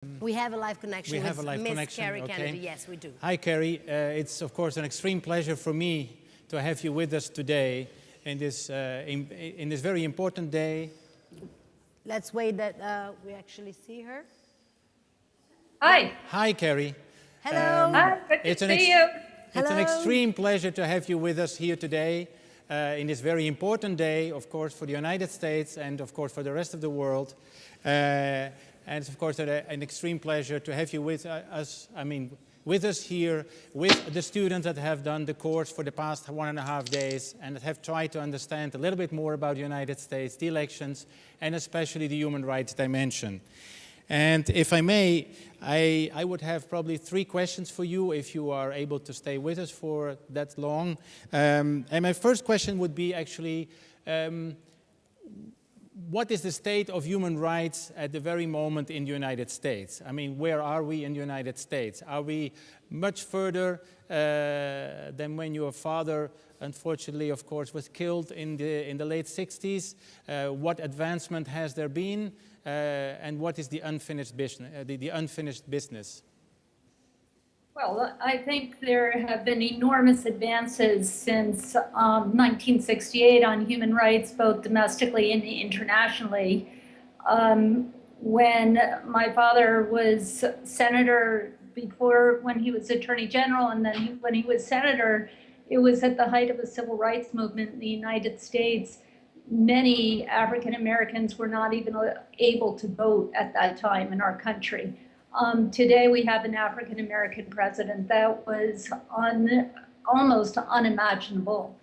We have a live connection We have with a live Miss connection, KERRY okay. Kennedy. Yes, we do. Hi, KERRY. It's, of course, an extreme pleasure for me to have you with us today in this very important day. Let's wait that we actually see her. Hi. Hi, KERRY. Hello. Hi, good to see you. It's an Hello. extreme pleasure to have you with us here today in this very important day, of course, for the United States and, of course, for the rest of the world. And it's, of course, an extreme pleasure to have you with us, with us here, with the students that have done the course for the past 1.5 days and that have tried to understand a little bit more about the United States, the elections, and especially the human rights dimension. And if I may, I would have probably 3 questions for you if you are able to stay with us for that long. And my first question would be actually, what is the state of human rights at the very moment in the United States? I mean, where are we in the United States? Are we much further than when your father, unfortunately, of course, was killed in the late 60s? What advancement has there been? And what is the unfinished business? Well, I think there have been enormous advances since 1968 on human rights, both domestically and internationally. When my father was senator, when he was attorney general, and then when he was senator, it was at the height of the civil rights movement in the United States. Many African Americans were not even able to vote at that time in our country. Today we have an African American president. That was almost unimaginable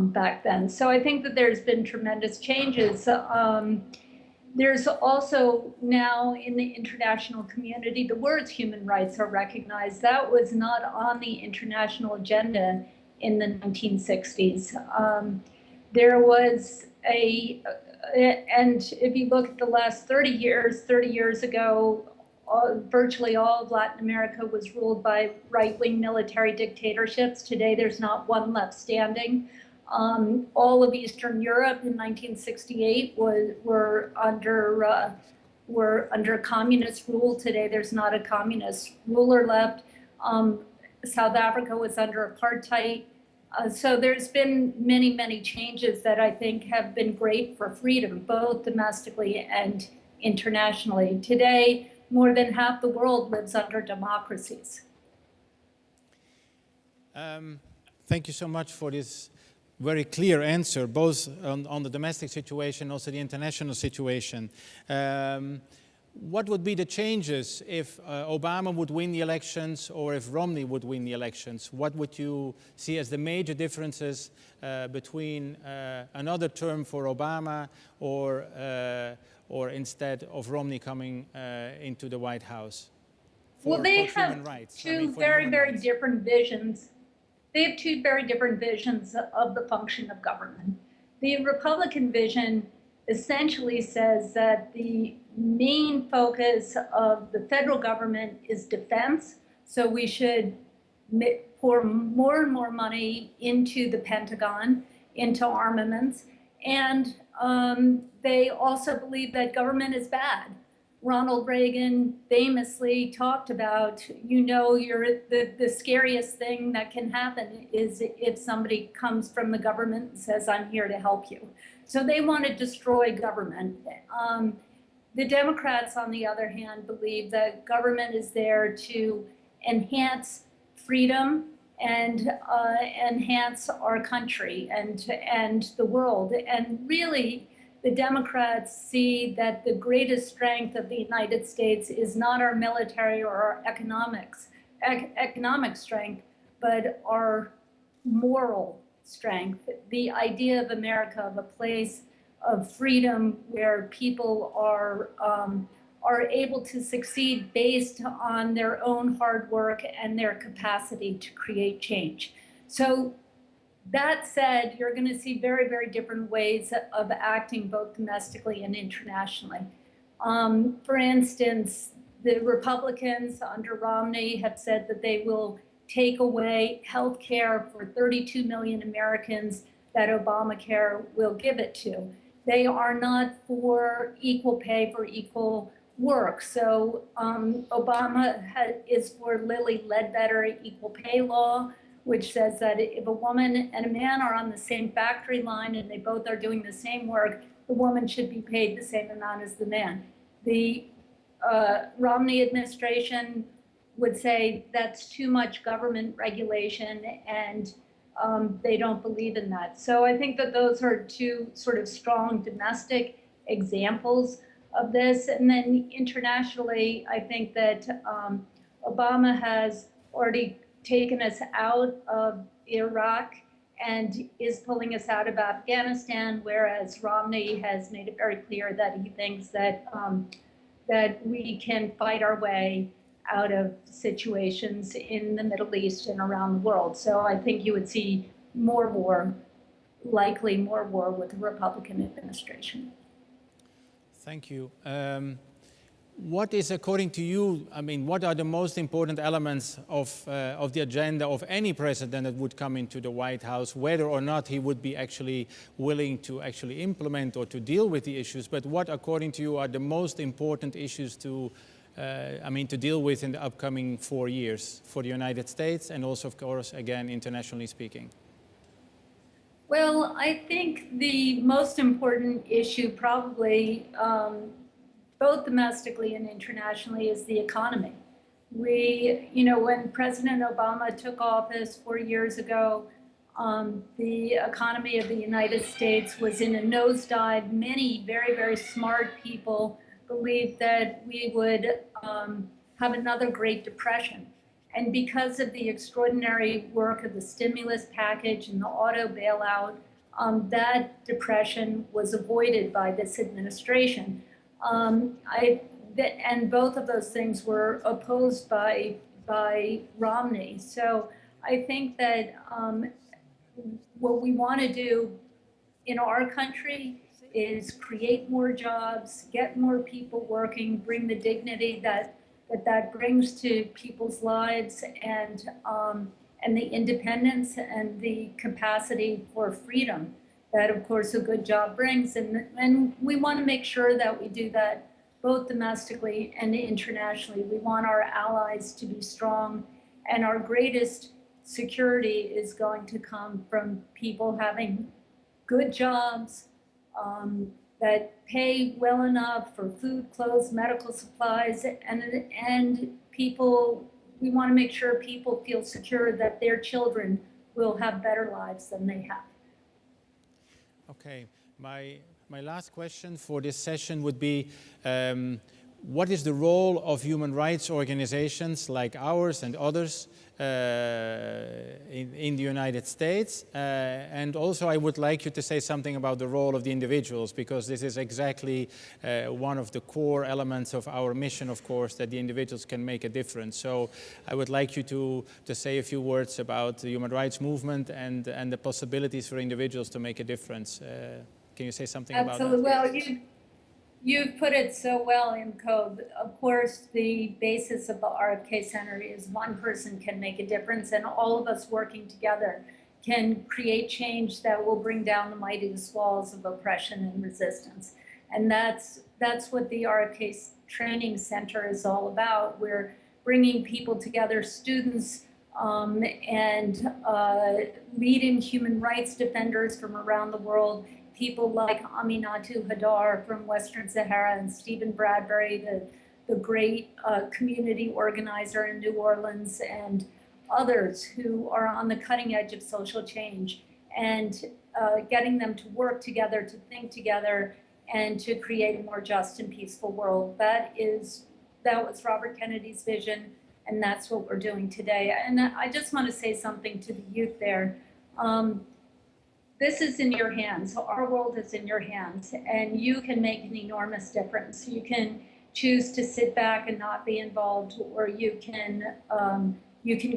back then. So I think that there's been tremendous changes. There's also now in the international community, the words human rights are recognized. That was not on the international agenda in the 1960s. There was and if you look at the last 30 years ago, virtually all of Latin America was ruled by right-wing military dictatorships. Today, there's not one left standing. All of Eastern Europe in 1968 were under communist rule. Today, there's not a communist ruler left. South Africa was under apartheid. So there's been many, many changes that I think have been great for freedom, both domestically and internationally. Today, more than half the world lives under democracies. Thank you so much for this very clear answer, both on the domestic situation and also the international situation. What would be the changes if Obama would win the elections or if Romney would win the elections? What would you see as the major differences between another term for Obama or instead of Romney coming into the White House? Well, they have two very different visions. They have two very different visions of the function of government. The Republican vision essentially says that the main focus of the federal government is defense. So we should pour more and more money into the Pentagon, into armaments. And they also believe that government is bad. Ronald Reagan famously talked about, the scariest thing that can happen is if somebody comes from the government and says, I'm here to help you. So they want to destroy government. The Democrats, on the other hand, believe that government is there to enhance freedom and enhance our country and the world. And really, the Democrats see that the greatest strength of the United States is not our military or our economic strength, but our moral strength. The idea of America, of a place of freedom where people are able to succeed based on their own hard work and their capacity to create change. So that said, you're going to see very, very different ways of acting both domestically and internationally. For instance, the Republicans under Romney have said that they will take away health care for 32 million Americans that Obamacare will give it to. They are not for equal pay for equal work. So Obama is for Lilly Ledbetter equal pay law, which says that if a woman and a man are on the same factory line and they both are doing the same work, the woman should be paid the same amount as the man. The Romney administration would say that's too much government regulation, and they don't believe in that. So I think that those are two sort of strong domestic examples of this. And then internationally, I think that Obama has already taken us out of Iraq and is pulling us out of Afghanistan, whereas Romney has made it very clear that he thinks that that we can fight our way out of situations in the Middle East and around the world. So I think you would see more war, likely more war with the Republican administration. Thank you. What is, according to you, I mean, what are the most important elements of the agenda of any president that would come into the White House, whether or not he would be actually willing to actually implement or to deal with the issues, but what, according to you, are the most important issues to, to deal with in the upcoming 4 years for the United States and also, of course, again, internationally speaking? Well, I think the most important issue probably both domestically and internationally is the economy. When President Obama took office 4 years ago, the economy of the United States was in a nosedive. Many very, very smart people believed that we would have another Great Depression. And because of the extraordinary work of the stimulus package and the auto bailout, that depression was avoided by this administration. And both of those things were opposed by Romney. So I think that what we want to do in our country is create more jobs, get more people working, bring the dignity that brings to people's lives, and the independence and the capacity for freedom that, of course, a good job brings. And we want to make sure that we do that both domestically and internationally. We want our allies to be strong, and our greatest security is going to come from people having good jobs that pay well enough for food, clothes, medical supplies, and people. We want to make sure people feel secure that their children will have better lives than they have. Okay, my last question for this session would be, what is the role of human rights organizations like ours and others in the United States? And also I would like you to say something about the role of the individuals, because this is exactly one of the core elements of our mission, of course, that the individuals can make a difference. So I would like you to say a few words about the human rights movement and the possibilities for individuals to make a difference. Can you say something about that? Absolutely. Well, you've put it so well, Imco. Of course, the basis of the RFK Center is one person can make a difference, and all of us working together can create change that will bring down the mightiest walls of oppression and resistance. And that's what the RFK Training Center is all about. We're bringing people together, students and leading human rights defenders from around the world, people like Aminatou Hadar from Western Sahara and Stephen Bradbury, the great community organizer in New Orleans, and others who are on the cutting edge of social change, and getting them to work together, to think together, and to create a more just and peaceful world. That was Robert Kennedy's vision, and that's what we're doing today. And I just want to say something to the youth there. This is in your hands. Our world is in your hands, and you can make an enormous difference. You can choose to sit back and not be involved, or you can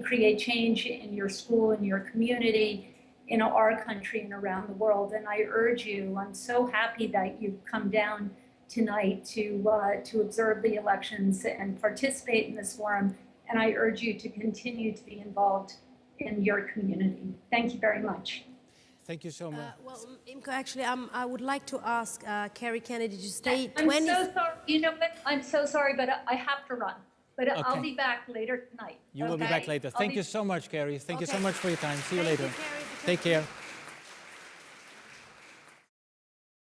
create change in your school, in your community, in our country, and around the world. And I urge you, I'm so happy that you've come down tonight to observe the elections and participate in this forum. And I urge you to continue to be involved in your community. Thank you very much. Thank you so much. Well, Imco, actually, I would like to ask Kerry Kennedy to stay I'm 20... so sorry. You know what? I'm so sorry, but I have to run. But I'll Okay. be back later tonight. You will be okay? back later. I'll Thank be- you so much, Kerry. Thank you so Okay. much for your time. See you Thank later. you, Kerry, for Take care.